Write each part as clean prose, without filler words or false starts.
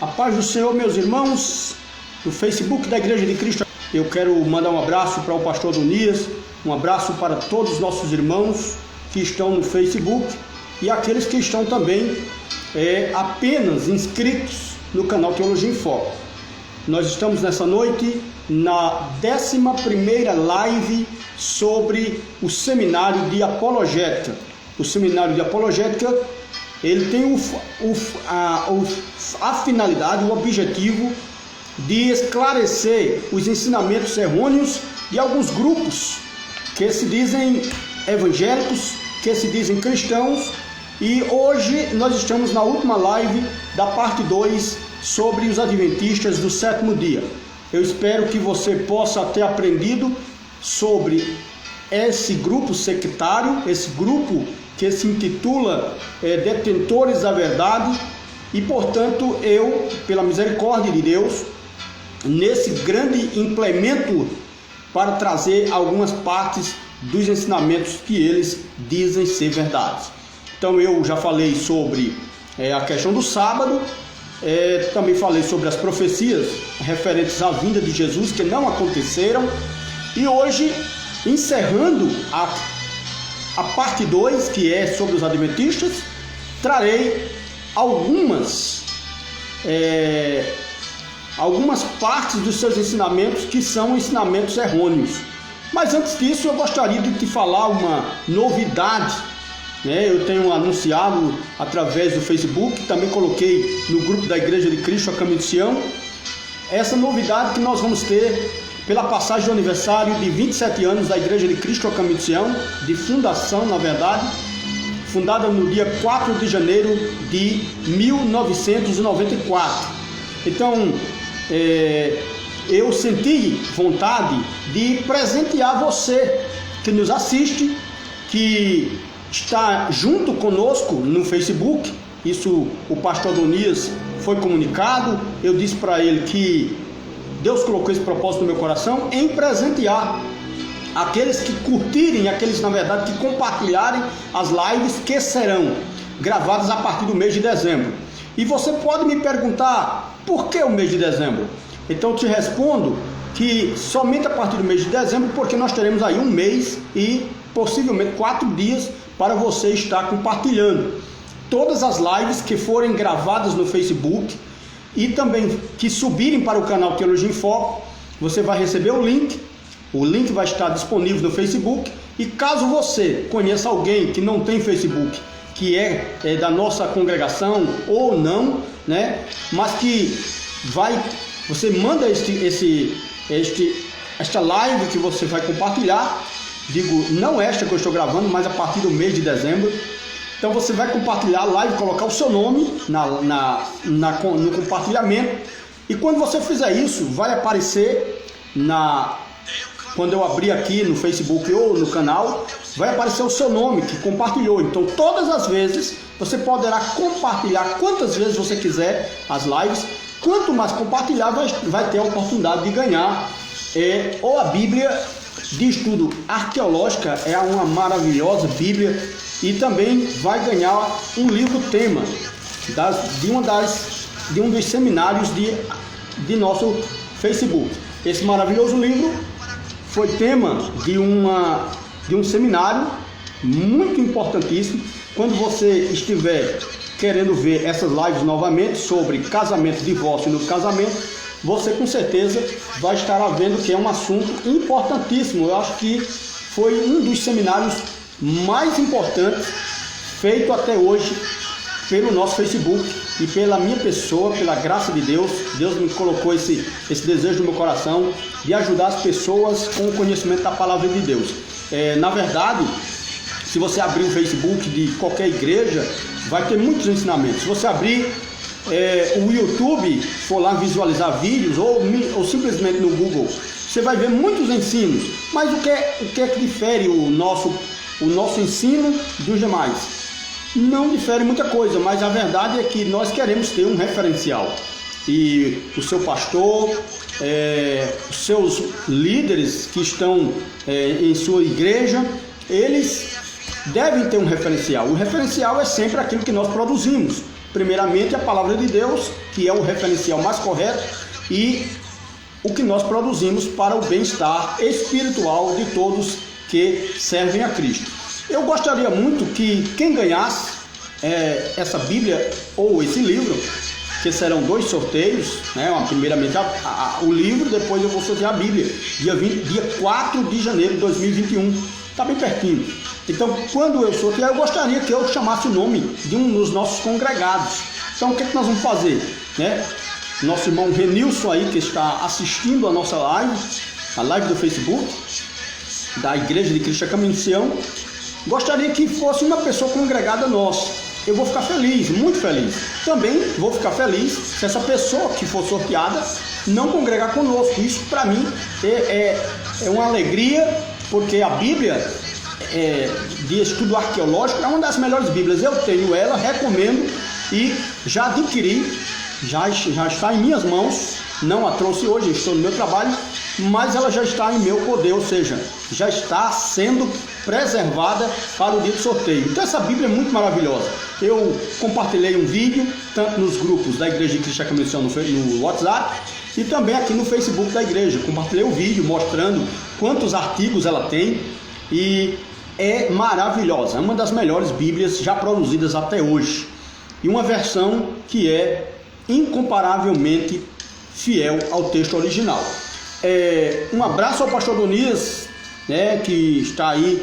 A paz do Senhor, meus irmãos, do Facebook da Igreja de Cristo. Eu quero mandar um abraço para o pastor Adonias, um abraço para todos os nossos irmãos que estão no Facebook e aqueles que estão também apenas inscritos no canal Teologia em Foco. Nós estamos nessa noite na 11ª live sobre o seminário de apologética. O seminário de apologética, ele tem a finalidade, o objetivo de esclarecer os ensinamentos errôneos de alguns grupos que se dizem evangélicos, que se dizem cristãos. E hoje nós estamos na última live da parte 2 sobre os adventistas do sétimo dia. Eu espero que você possa ter aprendido sobre esse grupo sectário, esse grupo que se intitula Detentores da Verdade, e portanto eu, pela misericórdia de Deus, nesse grande implemento para trazer algumas partes dos ensinamentos que eles dizem ser verdades. Então eu já falei sobre a questão do sábado, também falei sobre as profecias referentes à vinda de Jesus que não aconteceram, e hoje, encerrando a parte 2, que é sobre os adventistas, trarei algumas partes dos seus ensinamentos que são ensinamentos errôneos. Mas antes disso, eu gostaria de te falar uma novidade. Eu tenho anunciado através do Facebook, também coloquei no grupo da Igreja de Cristo a Caminho de Sião, essa novidade que nós vamos ter pela passagem do aniversário de 27 anos da Igreja de Cristo a Caminho de Sião, de fundação, na verdade, fundada no dia 4 de janeiro de 1994. Então, eu senti vontade de presentear você que nos assiste, que está junto conosco no Facebook. Isso o pastor Adonias foi comunicado. Eu disse para ele que Deus colocou esse propósito no meu coração em presentear aqueles que curtirem, aqueles na verdade que compartilharem as lives que serão gravadas a partir do mês de dezembro. E você pode me perguntar, por que o mês de dezembro? Então eu te respondo que somente a partir do mês de dezembro, porque nós teremos aí um mês e possivelmente 4 dias para você estar compartilhando todas as lives que forem gravadas no Facebook e também que subirem para o canal Teologia em Foco. Você vai receber o link vai estar disponível no Facebook. E caso você conheça alguém que não tem Facebook, que é da nossa congregação ou não, mas que você manda esta live que você vai compartilhar, não esta que eu estou gravando, mas a partir do mês de dezembro. Então você vai compartilhar a live, colocar o seu nome no compartilhamento, e quando você fizer isso, vai aparecer quando eu abrir aqui no Facebook ou no canal, vai aparecer o seu nome que compartilhou. Então todas as vezes você poderá compartilhar quantas vezes você quiser as lives. Quanto mais compartilhar, vai ter a oportunidade de ganhar ou a Bíblia de estudo arqueológica, é uma maravilhosa Bíblia, e também vai ganhar um livro tema de um dos seminários de nosso Facebook. Esse maravilhoso livro foi tema de um seminário muito importantíssimo. Quando você estiver querendo ver essas lives novamente sobre casamento, divórcio e novo casamento, você com certeza vai estar vendo que é um assunto importantíssimo. Eu acho que foi um dos seminários mais importantes feito até hoje pelo nosso Facebook e pela minha pessoa, pela graça de Deus. Deus me colocou esse desejo no meu coração de ajudar as pessoas com o conhecimento da palavra de Deus. Na verdade, se você abrir o Facebook de qualquer igreja, vai ter muitos ensinamentos. Se você abrir o YouTube, for lá visualizar vídeos, ou simplesmente no Google, você vai ver muitos ensinos. Mas o que é que difere o nosso ensino dos demais? Não difere muita coisa, mas a verdade é que nós queremos ter um referencial. E o seu pastor, os seus líderes que estão em sua igreja, eles devem ter um referencial. O referencial é sempre aquilo que nós produzimos. Primeiramente, a palavra de Deus, que é o referencial mais correto, e o que nós produzimos para o bem-estar espiritual de todos que servem a Cristo. Eu gostaria muito que quem ganhasse essa Bíblia ou esse livro, que serão 2 sorteios, né? Primeiramente o livro, depois eu vou sortear a Bíblia, dia 4 de janeiro de 2021, está bem pertinho. Então, quando eu sortear, eu gostaria que eu chamasse o nome de um dos nossos congregados. Então, o que nós vamos fazer? Nosso irmão Renilson aí, que está assistindo a nossa live, a live do Facebook, da Igreja de Cristo Caminho de Sião, gostaria que fosse uma pessoa congregada nossa. Eu vou ficar feliz, muito feliz. Também vou ficar feliz se essa pessoa que for sorteada não congregar conosco. Isso para mim é uma alegria, porque a Bíblia de estudo arqueológico é uma das melhores Bíblias. Eu tenho ela, recomendo e já adquiri, já está em minhas mãos. Não a trouxe hoje, estou no meu trabalho, mas ela já está em meu poder, ou seja, já está sendo preservada para o dia do sorteio. Então essa Bíblia é muito maravilhosa. Eu compartilhei um vídeo, tanto nos grupos da Igreja de Cristo Caminho de Sião no WhatsApp, e também aqui no Facebook da igreja. Compartilhei um vídeo mostrando quantos artigos ela tem, e é maravilhosa, é uma das melhores Bíblias já produzidas até hoje, e uma versão que é incomparavelmente fiel ao texto original. Um abraço ao pastor Donias, que está aí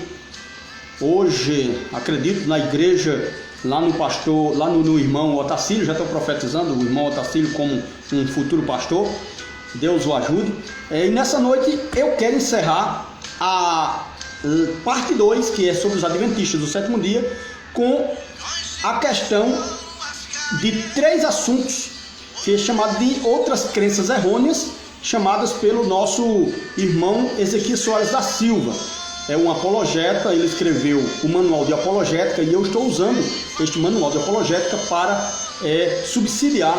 hoje, acredito, na igreja, lá no irmão Otacílio. Já estou profetizando o irmão Otacílio como um futuro pastor, Deus o ajude. E nessa noite eu quero encerrar a parte 2, que é sobre os adventistas do sétimo dia, com a questão de 3 assuntos que é chamado de outras crenças errôneas, chamadas pelo nosso irmão Ezequias Soares da Silva. É um apologeta, ele escreveu o manual de apologética, e eu estou usando este manual de apologética para subsidiar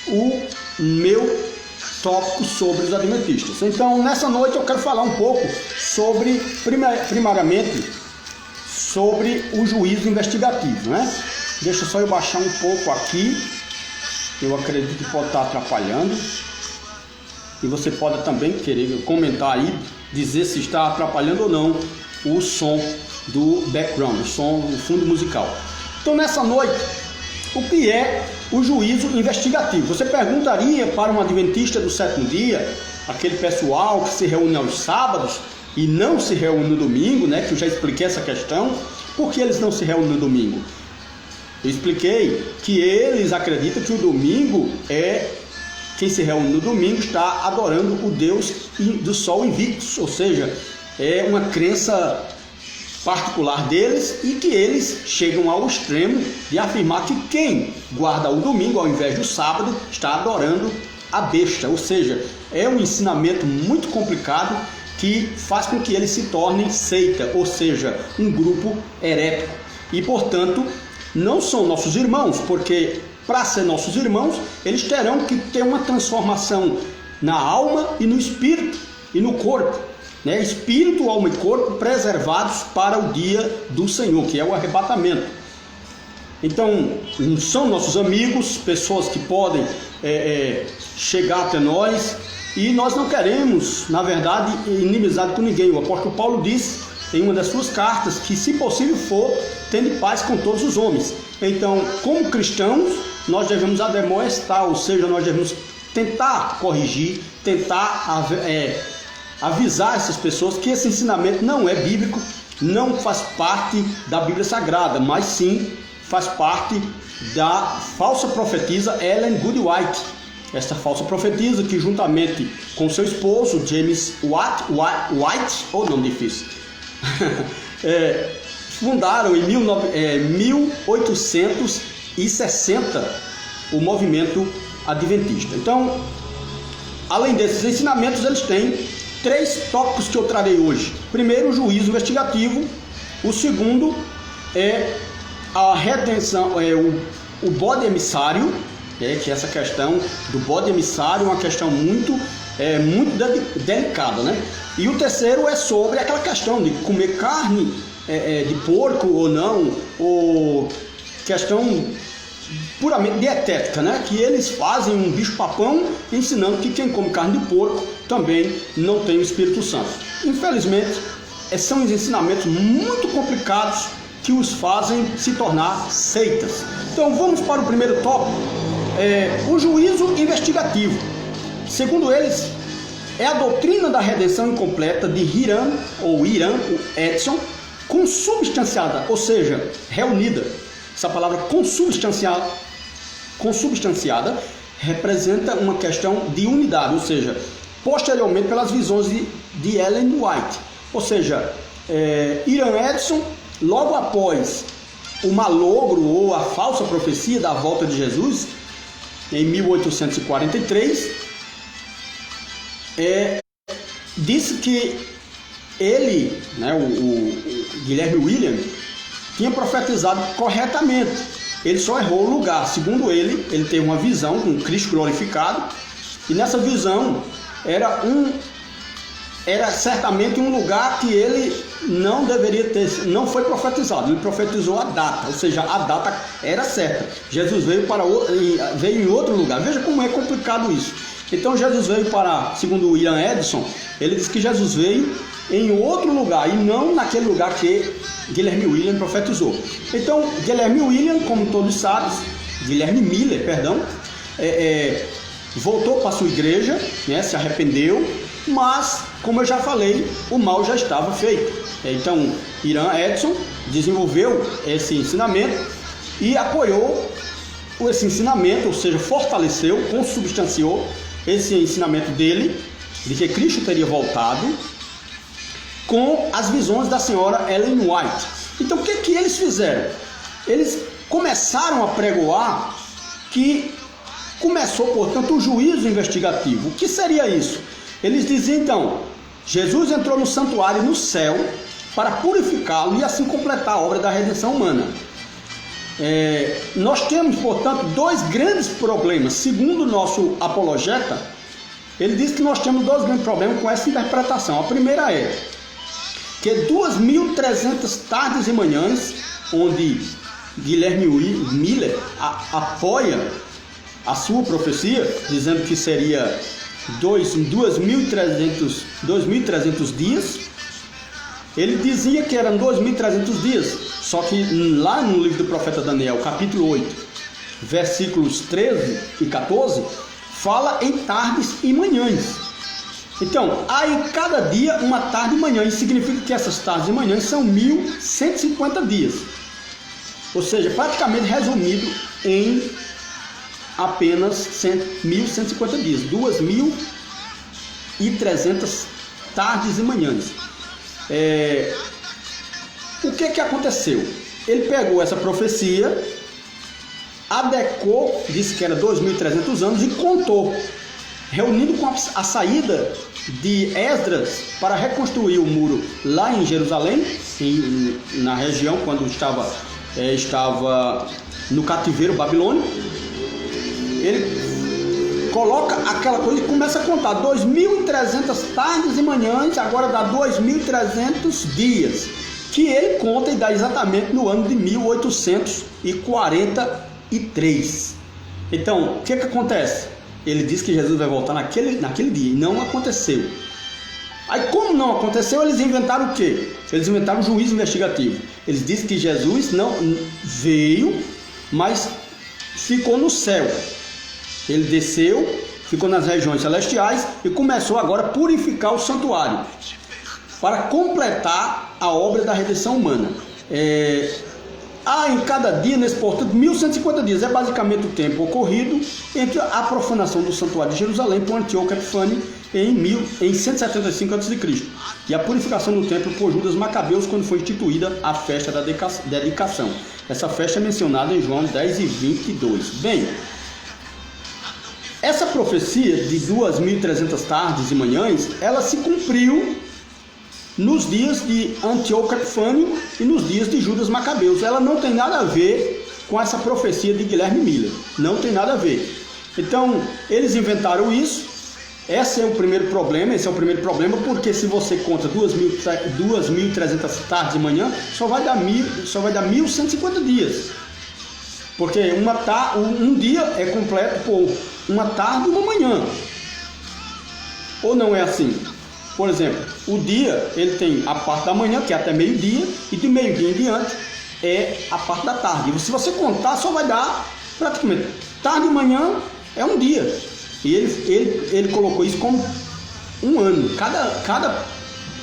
o meu tópico sobre os adventistas. Então, nessa noite eu quero falar um pouco sobre, primariamente, sobre o juízo investigativo, Deixa só eu baixar um pouco aqui. Eu acredito que pode estar atrapalhando, e você pode também querer comentar aí, dizer se está atrapalhando ou não o som do background, o som do fundo musical. Então, nessa noite, o que é o juízo investigativo? Você perguntaria para um adventista do sétimo dia, aquele pessoal que se reúne aos sábados e não se reúne no domingo, que eu já expliquei essa questão. Por que eles não se reúnem no domingo? Eu expliquei que eles acreditam que o domingo quem se reúne no domingo está adorando o Deus do Sol Invictus, ou seja, é uma crença particular deles, e que eles chegam ao extremo de afirmar que quem guarda o domingo ao invés do sábado está adorando a besta, ou seja, é um ensinamento muito complicado que faz com que eles se tornem seita, ou seja, um grupo herético, e portanto não são nossos irmãos, porque para ser nossos irmãos, eles terão que ter uma transformação na alma e no espírito e no corpo, Espírito, alma e corpo preservados para o dia do Senhor, que é o arrebatamento. Então, são nossos amigos, pessoas que podem chegar até nós, e nós não queremos, na verdade, inimizade com ninguém. O apóstolo Paulo disse em uma das suas cartas que, se possível for, tende paz com todos os homens. Então, como cristãos, nós devemos admoestar, ou seja, nós devemos tentar corrigir, tentar avisar essas pessoas que esse ensinamento não é bíblico, não faz parte da Bíblia Sagrada, mas sim faz parte da falsa profetisa Ellen G. White. Esta falsa profetisa que, juntamente com seu esposo James White, nome difícil, fundaram em 1860 o movimento adventista. Então, além desses ensinamentos, eles têm 3 tópicos que eu trarei hoje. Primeiro, o juízo investigativo. O segundo é a redenção, o bode emissário, que essa questão do bode emissário é uma questão muito delicada, E o terceiro é sobre aquela questão de comer carne de porco ou não, ou questão puramente dietética, né? Que eles fazem um bicho-papão ensinando que quem come carne de porco também não tem o Espírito Santo. Infelizmente, são ensinamentos muito complicados que os fazem se tornar seitas. Então vamos para o primeiro tópico, o juízo investigativo. Segundo eles, é a doutrina da redenção incompleta de Iran Edson, consubstanciada, ou seja, reunida. Essa palavra consubstanciada representa uma questão de unidade, ou seja, posteriormente pelas visões de Ellen White. Ou seja, Iran Edson, logo após o malogro ou a falsa profecia da volta de Jesus, em 1843, disse que ele, né, o Guilherme William, tinha profetizado corretamente. Ele só errou o lugar. Segundo ele teve uma visão com Cristo glorificado, e nessa visão era certamente um lugar que ele não deveria ter, não foi profetizado. Ele profetizou a data, ou seja, a data era certa. Jesus veio em outro lugar. Veja como é complicado isso. Então Jesus veio segundo Ian Edson, ele diz que Jesus veio em outro lugar e não naquele lugar que Guilherme William profetizou. Então Guilherme William, como todos sabem, Guilherme Miller, perdão, voltou para a sua igreja, né, se arrependeu, mas, como eu já falei, o mal já estava feito. Então Ian Edson desenvolveu esse ensinamento e apoiou esse ensinamento, ou seja, fortaleceu, consubstanciou esse ensinamento dele, de que Cristo teria voltado, com as visões da senhora Ellen White. Então o que eles fizeram? Eles começaram a pregoar que começou, portanto, o juízo investigativo. O que seria isso? Eles diziam então, Jesus entrou no santuário no céu para purificá-lo e assim completar a obra da redenção humana. Nós temos, portanto, dois grandes problemas. Segundo o nosso apologeta, ele diz que nós temos dois grandes problemas com essa interpretação. A primeira é que 2.300 tardes e manhãs, onde Guilherme Miller apoia a sua profecia, dizendo que seria 2.300 dias. Ele dizia que eram 2.300 dias, só que lá no livro do profeta Daniel, capítulo 8, versículos 13 e 14, fala em tardes e manhãs. Então, há em cada dia uma tarde e manhã, isso significa que essas tardes e manhãs são 1.150 dias. Ou seja, praticamente resumido em apenas 1.150 dias, 2.300 tardes e manhãs. O que aconteceu? Ele pegou essa profecia, adequou, disse que era 2.300 anos e contou, reunindo com a saída de Esdras para reconstruir o muro lá em Jerusalém, na região quando estava no cativeiro babilônico. Ele coloca aquela coisa e começa a contar 2.300 tardes e manhãs, agora dá 2.300 dias, que ele conta e dá exatamente no ano de 1843. Então, o que acontece? Ele diz que Jesus vai voltar naquele dia, e não aconteceu. Aí, como não aconteceu, eles inventaram o quê? Eles inventaram o juízo investigativo. Eles dizem que Jesus não veio, mas ficou no céu. Ele desceu, ficou nas regiões celestiais e começou agora a purificar o santuário para completar a obra da redenção humana. Há em cada dia, nesse portanto, 1.150 dias. É basicamente o tempo ocorrido entre a profanação do santuário de Jerusalém por Antíoco Epifânio em 175 a.C. e a purificação do templo por Judas Macabeus, quando foi instituída a festa da dedicação. Essa festa é mencionada em João 10 e 22. Bem, essa profecia de 2.300 tardes e manhãs, ela se cumpriu nos dias de Antíoco Epifânio e nos dias de Judas Macabeus. Ela não tem nada a ver com essa profecia de Guilherme Miller. Não tem nada a ver. Então, eles inventaram isso. Esse é o primeiro problema, porque se você conta 2.300 tardes e manhã, só vai dar 1.150 dias. Porque um dia é completo por uma tarde e uma manhã. Ou não é assim? Por exemplo, o dia ele tem a parte da manhã, que é até meio-dia, e de meio-dia em diante é a parte da tarde. E se você contar, só vai dar praticamente tarde e manhã é um dia. E ele colocou isso como um ano. Cada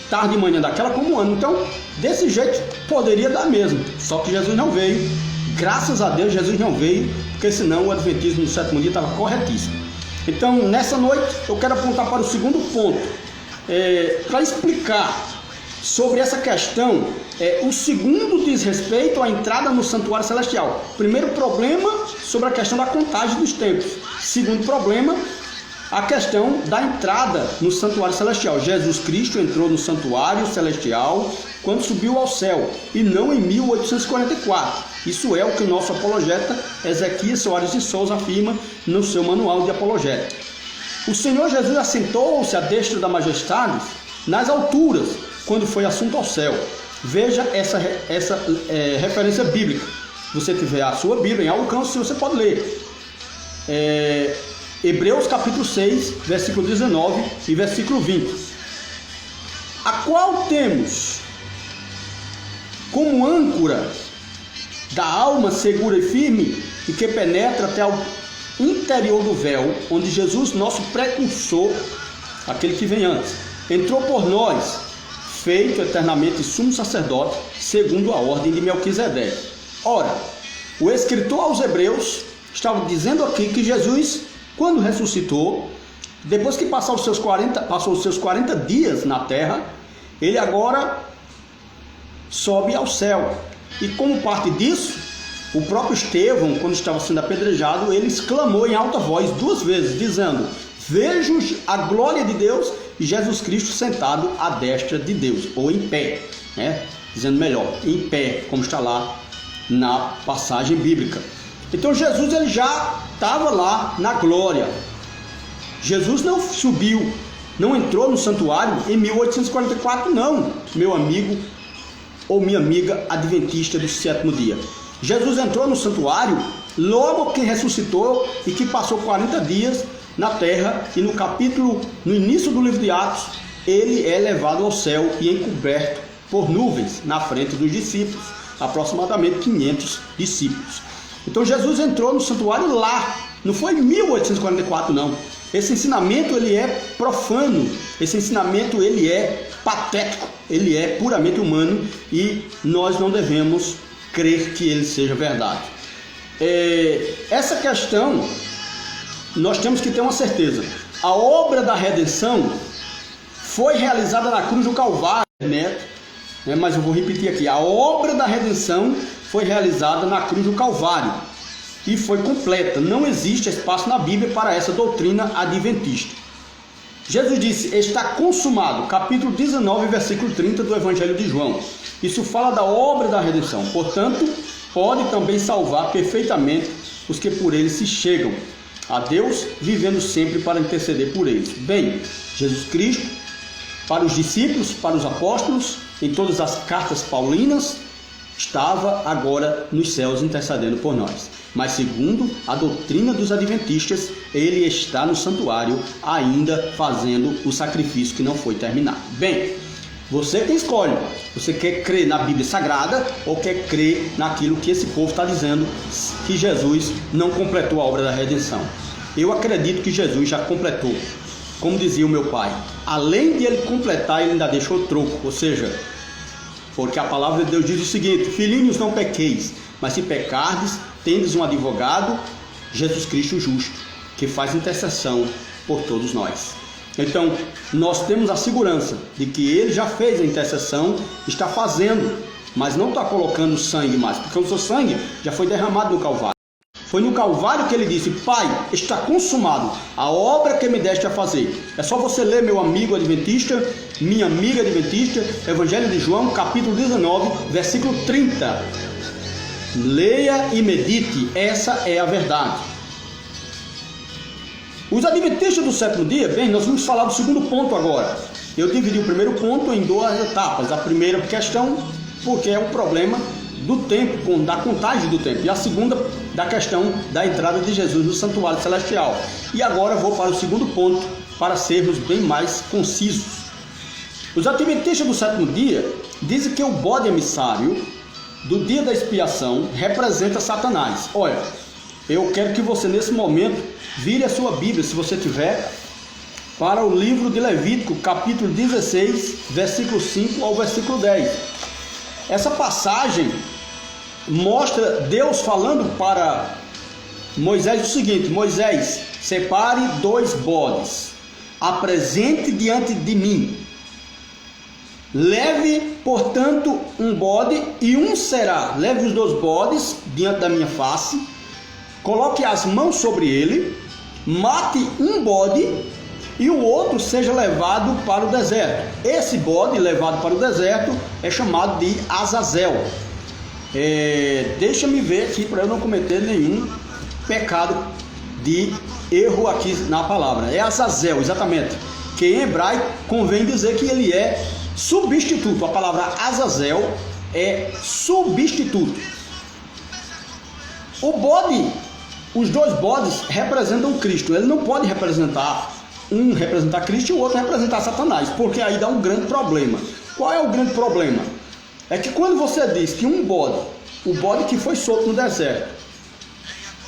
tarde e manhã daquela como um ano. Então, desse jeito poderia dar mesmo. Só que Jesus não veio. Graças a Deus Jesus não veio, porque senão o adventismo no sétimo dia estava corretíssimo. Então, nessa noite, eu quero apontar para o segundo ponto, para explicar sobre essa questão. O segundo diz respeito à entrada no santuário celestial. Primeiro problema, sobre a questão da contagem dos tempos. Segundo problema, a questão da entrada no santuário celestial. Jesus Cristo entrou no santuário celestial quando subiu ao céu, e não em 1844. Isso é o que o nosso apologeta Ezequias Soares de Souza afirma no seu manual de apologética. O Senhor Jesus assentou-se à destra da majestade nas alturas, quando foi assunto ao céu. Veja essa referência bíblica. Se você tiver a sua Bíblia em alcance, você pode ler. Hebreus capítulo 6, versículo 19 e versículo 20. A qual temos como âncora da alma segura e firme, e que penetra até ao interior do véu, onde Jesus, nosso precursor, aquele que vem antes, entrou por nós, feito eternamente sumo sacerdote, segundo a ordem de Melquisedeque. Ora, o escritor aos Hebreus estava dizendo aqui que Jesus, quando ressuscitou, depois que passou os seus 40 dias na terra, ele agora sobe ao céu. E como parte disso, o próprio Estevão, quando estava sendo apedrejado, ele exclamou em alta voz 2 vezes, dizendo: vejo a glória de Deus e Jesus Cristo sentado à destra de Deus, ou em pé, né? Dizendo melhor, em pé, como está lá na passagem bíblica. Então Jesus ele já estava lá na glória. Jesus não subiu, não entrou no santuário em 1844, não, meu amigo ou minha amiga adventista do sétimo dia. Jesus entrou no santuário logo que ressuscitou e que passou 40 dias na terra, e no início do livro de Atos, ele é levado ao céu e encoberto por nuvens na frente dos discípulos, aproximadamente 500 discípulos. Então Jesus entrou no santuário lá, não foi em 1844 não. Esse ensinamento ele é profano, esse ensinamento ele é patético, ele é puramente humano, e nós não devemos crer que ele seja verdade. Essa questão nós temos que ter uma certeza. A obra da redenção foi realizada na cruz do Calvário, mas eu vou repetir aqui. A obra da redenção foi realizada na cruz do Calvário e foi completa. Não existe espaço na Bíblia para essa doutrina adventista. Jesus disse: está consumado, capítulo 19, versículo 30 do Evangelho de João. Isso fala da obra da redenção. Portanto, pode também salvar perfeitamente os que por ele se chegam a Deus, vivendo sempre para interceder por eles. Bem, Jesus Cristo, para os discípulos, para os apóstolos, em todas as cartas paulinas, estava agora nos céus intercedendo por nós. Mas segundo a doutrina dos adventistas, ele está no santuário ainda fazendo o sacrifício que não foi terminado. Bem, você que escolhe. Você quer crer na Bíblia Sagrada ou quer crer naquilo que esse povo está dizendo, que Jesus não completou a obra da redenção? Eu acredito que Jesus já completou. Como dizia o meu pai, além de ele completar, ele ainda deixou troco. Ou seja, porque a palavra de Deus diz o seguinte: filhinhos, não pequeis, mas se pecardes, tendes um advogado, Jesus Cristo justo, que faz intercessão por todos nós. Então, nós temos a segurança de que ele já fez a intercessão, está fazendo, mas não está colocando sangue mais, porque o seu sangue já foi derramado no Calvário. Foi no Calvário que ele disse: Pai, está consumado a obra que me deste a fazer. É só você ler, meu amigo adventista, minha amiga adventista, Evangelho de João, capítulo 19, versículo 30. Leia e medite, essa é a verdade. Os adventistas do sétimo dia, bem, nós vamos falar do segundo ponto agora. Eu dividi o primeiro ponto em 2 etapas. A primeira questão, porque é o problema do tempo, da contagem do tempo, e a segunda da questão da entrada de Jesus no santuário celestial. E agora vou para o segundo ponto, para sermos bem mais concisos. Os adventistas do sétimo dia dizem que o bode emissário do dia da expiação representa Satanás. Olha, eu quero que você nesse momento vire a sua Bíblia, se você tiver, para o livro de Levítico, capítulo 16, versículo 5 ao versículo 10. Essa passagem mostra Deus falando para Moisés o seguinte: Moisés, separe 2 bodes, apresente diante de mim. Leve, portanto, um bode e um será. Leve os 2 bodes diante da minha face, coloque as mãos sobre ele, mate um bode e o outro seja levado para o deserto. Esse bode levado para o deserto é chamado de Azazel. Deixa-me ver aqui para eu não cometer nenhum pecado de erro aqui na palavra. É Azazel, exatamente. Que em hebraico convém dizer que ele é substituto. A palavra Azazel é substituto. O bode, os 2 bodes representam Cristo. Ele não pode representar, um representar Cristo e o outro representar Satanás, porque aí dá um grande problema. Qual é o grande problema? É que quando você diz que um bode, o bode que foi solto no deserto,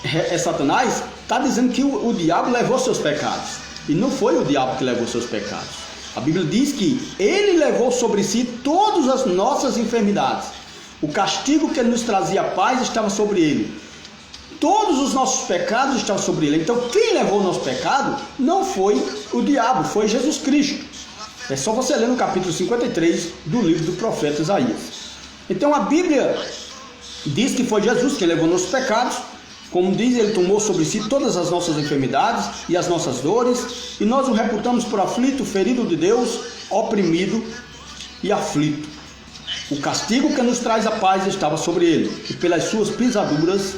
é Satanás, está dizendo que o diabo levou seus pecados. E não foi o diabo que levou seus pecados. A Bíblia diz que ele levou sobre si todas as nossas enfermidades. O castigo que ele nos trazia paz estava sobre ele. Todos os nossos pecados estavam sobre ele. Então quem levou o nosso pecado não foi o diabo, foi Jesus Cristo. É só você ler no capítulo 53 do livro do profeta Isaías. Então a Bíblia diz que foi Jesus quem levou nossos pecados. Como diz, ele tomou sobre si todas as nossas enfermidades e as nossas dores, e nós o reputamos por aflito, ferido de Deus, oprimido e aflito. O castigo que nos traz a paz estava sobre ele, e pelas suas pisaduras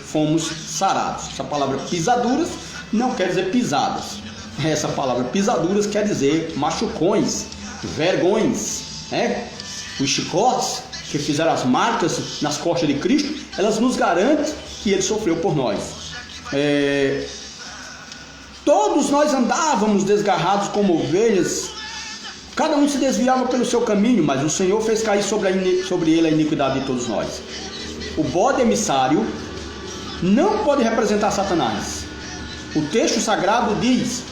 fomos sarados. Essa palavra pisaduras não quer dizer pisadas. Essa palavra pisaduras quer dizer machucões, vergões, né? Os chicotes que fizeram as marcas nas costas de Cristo, elas nos garantem que ele sofreu por nós. Todos nós andávamos desgarrados como ovelhas, cada um se desviava pelo seu caminho, mas o Senhor fez cair sobre ele a iniquidade de todos nós. O bode emissário não pode representar Satanás. O texto sagrado diz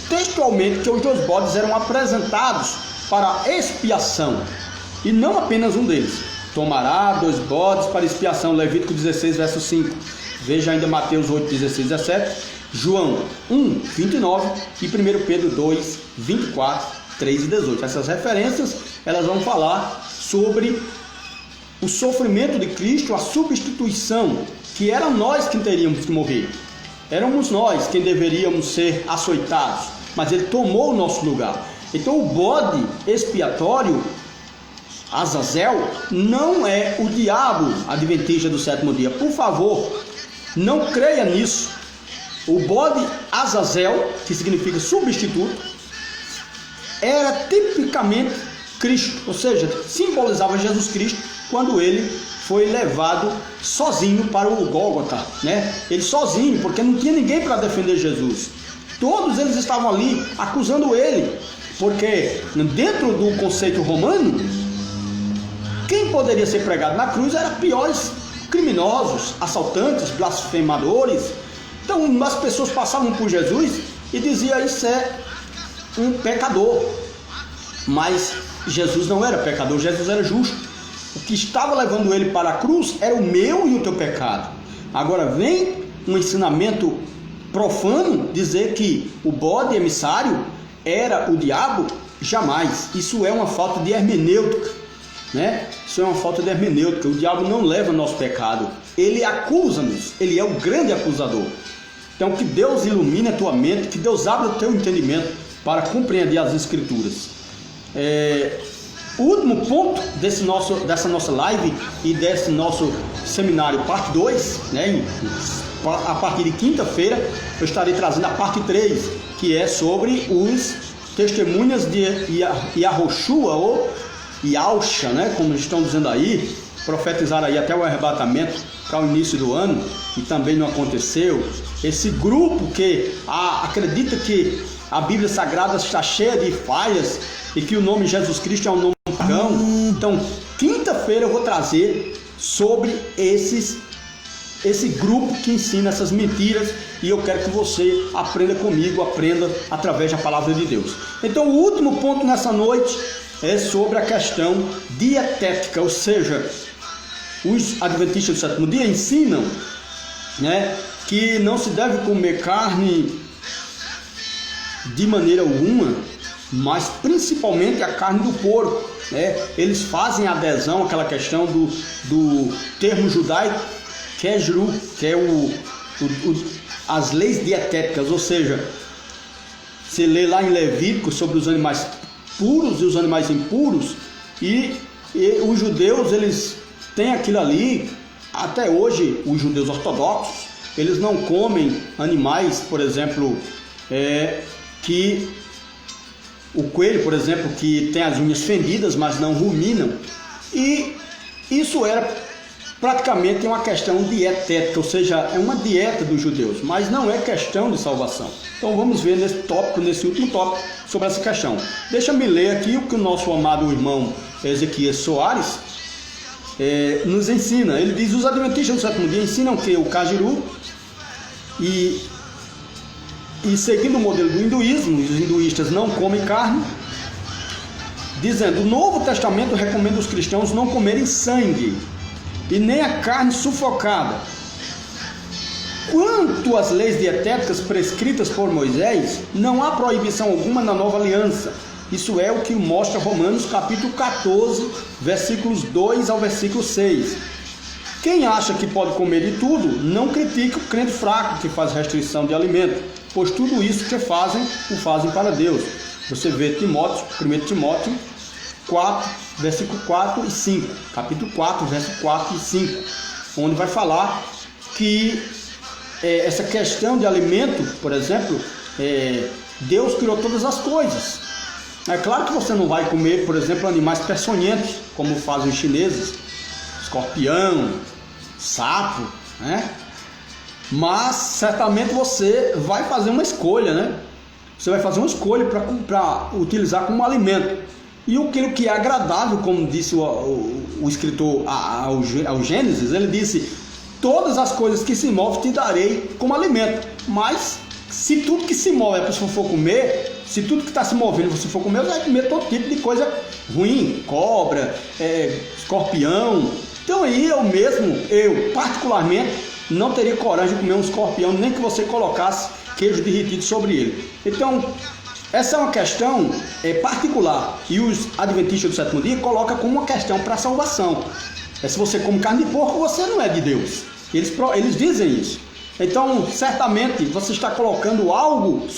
textualmente que os 2 bodes eram apresentados para expiação, e não apenas um deles. Tomará 2 bodes para expiação, Levítico 16, verso 5. Veja ainda Mateus 8, 16, 17, João 1, 29 e 1 Pedro 2, 24, 3 e 18. Essas referências, elas vão falar sobre o sofrimento de Cristo, a substituição, que era nós que teríamos que morrer. Éramos nós quem deveríamos ser açoitados, mas ele tomou o nosso lugar. Então o bode expiatório, Azazel, não é o diabo adventista do sétimo dia. Por favor, não creia nisso. O bode Azazel, que significa substituto, era tipicamente Cristo, ou seja, simbolizava Jesus Cristo quando ele foi levado sozinho para o Gólgota, né? Ele sozinho, porque não tinha ninguém para defender Jesus. Todos eles estavam ali acusando ele, porque dentro do conceito romano, quem poderia ser pregado na cruz eram piores criminosos, assaltantes, blasfemadores. Então as pessoas passavam por Jesus e diziam: isso é um pecador. Mas Jesus não era pecador, Jesus era justo. O que estava levando ele para a cruz era o meu e o teu pecado. Agora vem um ensinamento profano dizer que o bode emissário era o diabo. Jamais. Isso é uma falta de hermenêutica, né? Isso é uma falta de hermenêutica. O diabo não leva nosso pecado, ele acusa-nos, ele é o grande acusador. Então que Deus ilumine a tua mente, que Deus abra o teu entendimento para compreender as Escrituras. O último ponto dessa nossa live e desse nosso seminário parte 2, né? A partir de quinta-feira eu estarei trazendo a parte 3, que é sobre os testemunhas de Yahushua ou Yahusha, né? Como estão dizendo aí, profetizaram aí até o arrebatamento para o início do ano, e também não aconteceu. Esse grupo que acredita que a Bíblia Sagrada está cheia de falhas e que o nome Jesus Cristo é um nome pagão. Então, quinta-feira eu vou trazer sobre esse grupo que ensina essas mentiras, e eu quero que você aprenda comigo, aprenda através da palavra de Deus. Então, o último ponto nessa noite é sobre a questão dietética, ou seja, os adventistas do sétimo dia ensinam, né, que não se deve comer carne de maneira alguma, mas principalmente a carne do porco, né? Eles fazem adesão àquela questão do termo judaico Kejru, que é as leis dietéticas, ou seja, você lê lá em Levítico sobre os animais puros e os animais impuros, e os judeus, eles têm aquilo ali. Até hoje, os judeus ortodoxos, eles não comem animais, por exemplo, que o coelho, por exemplo, que tem as unhas fendidas, mas não ruminam, e isso era praticamente uma questão dietética, ou seja, é uma dieta dos judeus, mas não é questão de salvação. Então vamos ver nesse último tópico, sobre essa questão. Deixa-me ler aqui o que o nosso amado irmão Ezequias Soares nos ensina. Ele diz: os adventistas do sétimo dia ensinam que o cajiru, e seguindo o modelo do hinduísmo, os hinduístas não comem carne, dizendo: o Novo Testamento recomenda os cristãos não comerem sangue e nem a carne sufocada. Quanto às leis dietéticas prescritas por Moisés, não há proibição alguma na Nova Aliança. Isso é o que mostra Romanos capítulo 14, versículos 2 ao versículo 6. Quem acha que pode comer de tudo, não critique o crente fraco que faz restrição de alimento, pois tudo isso que fazem, o fazem para Deus. Você vê 1 Timóteo 4, versículo 4 e 5, capítulo 4, verso 4 e 5, onde vai falar que essa questão de alimento, por exemplo, Deus criou todas as coisas. É claro que você não vai comer, por exemplo, animais peçonhentos, como fazem os chineses, escorpião, sapo, né? Mas certamente você vai fazer uma escolha, né? Você vai fazer uma escolha para utilizar como alimento. E aquilo que é agradável, como disse o escritor ao Gênesis, ele disse: todas as coisas que se movem te darei como alimento. Mas se tudo que se move a pessoa for comer, se tudo que está se movendo você for comer, você vai comer todo tipo de coisa ruim, cobra, escorpião. Então aí eu particularmente não teria coragem de comer um escorpião, nem que você colocasse queijo derretido sobre ele. Então essa é uma questão particular, e os adventistas do sétimo dia colocam como uma questão para a salvação. Se você come carne de porco, você não é de Deus. Eles dizem isso. Então, certamente, você está colocando algo,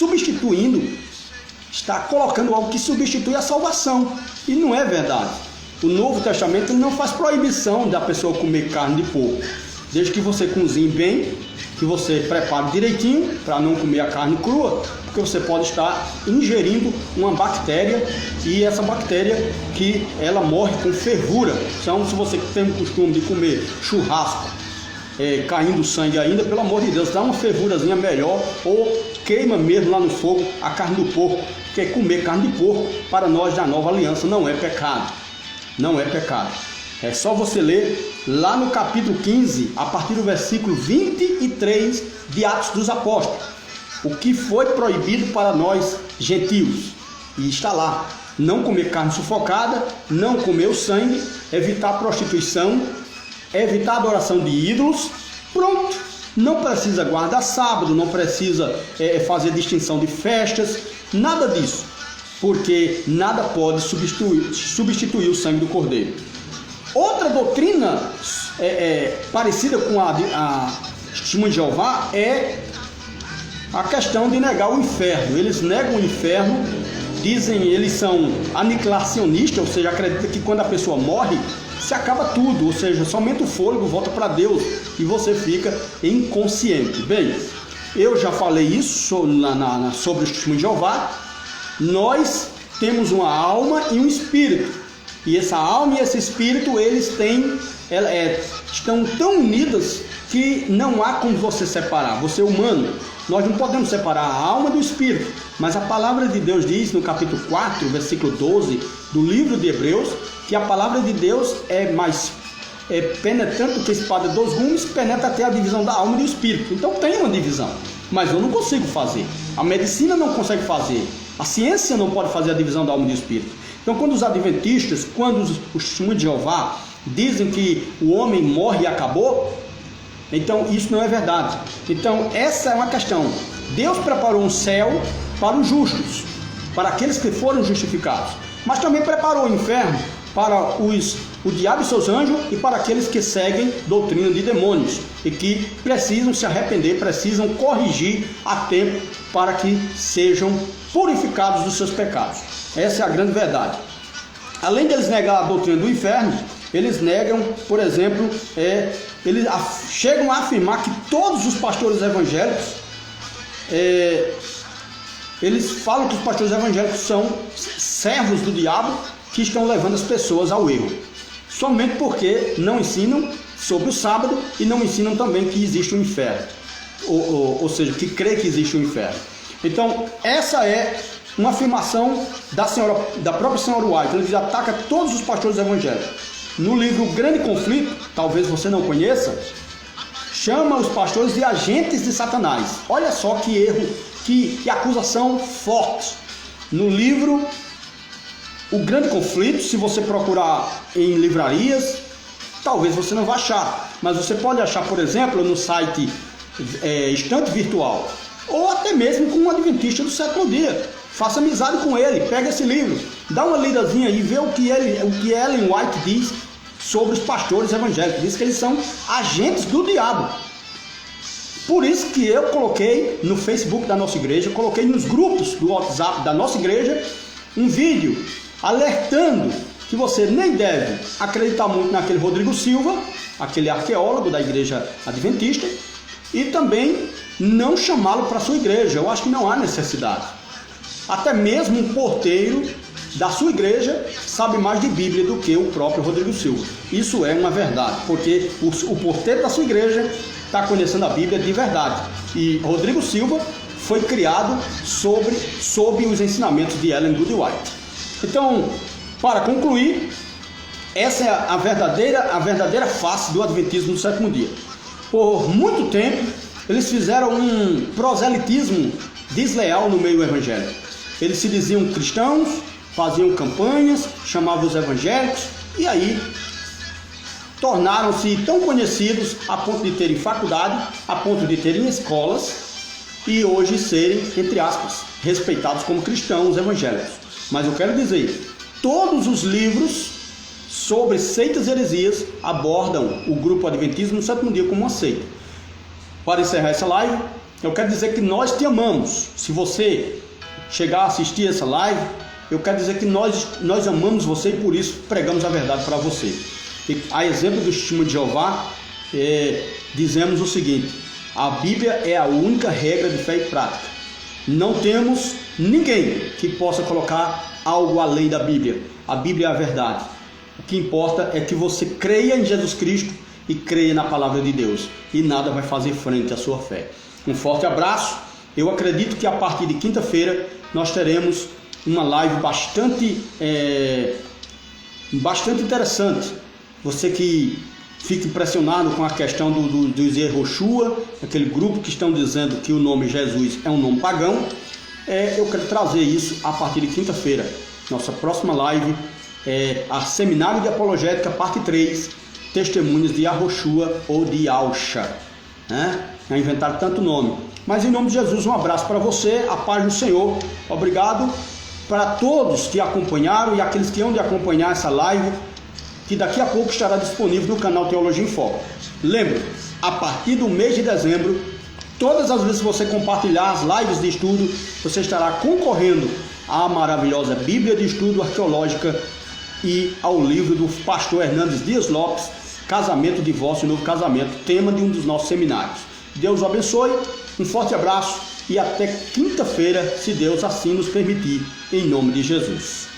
está colocando algo que substitui a salvação. E não é verdade. O Novo Testamento ele não faz proibição da pessoa comer carne de porco. Desde que você cozinhe bem, que você prepare direitinho para não comer a carne crua, porque você pode estar ingerindo uma bactéria, e essa bactéria que ela morre com fervura. Então, se você tem o costume de comer churrasco, caindo sangue ainda, pelo amor de Deus, dá uma fervurazinha melhor, ou queima mesmo lá no fogo a carne do porco, porque comer carne de porco para nós da Nova Aliança não é pecado. Não é pecado. É só você ler lá no capítulo 15, a partir do versículo 23 de Atos dos Apóstolos, o que foi proibido para nós gentios. E está lá: não comer carne sufocada, não comer o sangue, evitar a prostituição, evitar a adoração de ídolos. Pronto, não precisa guardar sábado, não precisa fazer distinção de festas, nada disso, porque nada pode substituir o sangue do Cordeiro. Outra doutrina parecida com a Testemunha de Jeová é a questão de negar o inferno. Eles negam o inferno, dizem, eles são aniquilacionistas, ou seja, acreditam que quando a pessoa morre, se acaba tudo, ou seja, somente o fôlego volta para Deus e você fica inconsciente. Bem, eu já falei isso sobre o Testemunho de Jeová. Nós temos uma alma e um espírito, e essa alma e esse espírito, eles têm estão tão unidas que não há como você separar. Você é humano, nós não podemos separar a alma do espírito, mas a palavra de Deus diz no capítulo 4, versículo 12 do livro de Hebreus, que a palavra de Deus é mais penetrante que a espada dos gumes, penetra até a divisão da alma e do espírito. Então tem uma divisão, mas eu não consigo fazer. A medicina não consegue fazer, a ciência não pode fazer a divisão da alma e do espírito. Então quando os adventistas, quando os testemunhos de Jeová dizem que o homem morre e acabou, então isso não é verdade. Então essa é uma questão. Deus preparou um céu para os justos, para aqueles que foram justificados, mas também preparou o inferno para o diabo e seus anjos e para aqueles que seguem doutrina de demônios e que precisam se arrepender, precisam corrigir a tempo para que sejam purificados dos seus pecados. Essa é a grande verdade. Além deles negar a doutrina do inferno, eles negam, por exemplo, eles chegam a afirmar que todos os pastores evangélicos, eles falam que os pastores evangélicos são servos do diabo que estão levando as pessoas ao erro, somente porque não ensinam sobre o sábado e não ensinam também que existe um inferno, ou seja, que crê que existe um inferno. Então, essa é uma afirmação da própria senhora White. Ele ataca todos os pastores evangélicos. No livro Grande Conflito, talvez você não conheça, chama os pastores de agentes de Satanás. Olha só que erro, que acusação forte. No livro O Grande Conflito, se você procurar em livrarias, talvez você não vá achar, mas você pode achar, por exemplo, no site Estante Virtual, ou até mesmo com um adventista do sétimo dia. Faça amizade com ele, pega esse livro, dá uma lidazinha e vê o que Ellen White diz sobre os pastores evangélicos. Diz que eles são agentes do diabo. Por isso que eu coloquei no Facebook da nossa igreja, coloquei nos grupos do WhatsApp da nossa igreja um vídeo alertando que você nem deve acreditar muito naquele Rodrigo Silva, aquele arqueólogo da igreja adventista, e também não chamá-lo para a sua igreja. Eu acho que não há necessidade. Até mesmo um porteiro da sua igreja sabe mais de Bíblia do que o próprio Rodrigo Silva. Isso é uma verdade, porque o porteiro da sua igreja está conhecendo a Bíblia de verdade. E Rodrigo Silva foi criado sob os ensinamentos de Ellen Good White. Então, para concluir, essa é a verdadeira face do adventismo do sétimo dia. Por muito tempo, eles fizeram um proselitismo desleal no meio evangélico. Eles se diziam cristãos, faziam campanhas, chamavam os evangélicos, e aí tornaram-se tão conhecidos a ponto de terem faculdade, a ponto de terem escolas, e hoje serem, entre aspas, respeitados como cristãos evangélicos. Mas eu quero dizer, todos os livros sobre seitas e heresias abordam o grupo adventismo no sétimo dia como uma seita. Para encerrar essa live, eu quero dizer que nós te amamos. Se você chegar a assistir essa live, eu quero dizer que nós amamos você e por isso pregamos a verdade para você. E a exemplo do testemunho de Jeová, dizemos o seguinte: a Bíblia é a única regra de fé e prática. Não temos ninguém que possa colocar algo além da Bíblia. A Bíblia é a verdade. O que importa é que você creia em Jesus Cristo e creia na palavra de Deus, e nada vai fazer frente à sua fé. Um forte abraço. Eu acredito que a partir de quinta-feira nós teremos uma live bastante interessante. Você que fica impressionado com a questão dos Yehoshua, aquele grupo que estão dizendo que o nome Jesus é um nome pagão, eu quero trazer isso a partir de quinta-feira. Nossa próxima live é a Seminário de Apologética, parte 3, Testemunhas de Yehoshua ou de Yahushua, né? Já inventaram tanto nome. Mas em nome de Jesus, um abraço para você, a paz do Senhor. Obrigado para todos que acompanharam e aqueles que hão de acompanhar essa live, que daqui a pouco estará disponível no canal Teologia em Foco. Lembre, a partir do mês de dezembro, todas as vezes que você compartilhar as lives de estudo, você estará concorrendo à maravilhosa Bíblia de Estudo Arqueológica e ao livro do pastor Hernandes Dias Lopes, Casamento, Divórcio e Novo Casamento, tema de um dos nossos seminários. Deus o abençoe, um forte abraço e até quinta-feira, se Deus assim nos permitir, em nome de Jesus.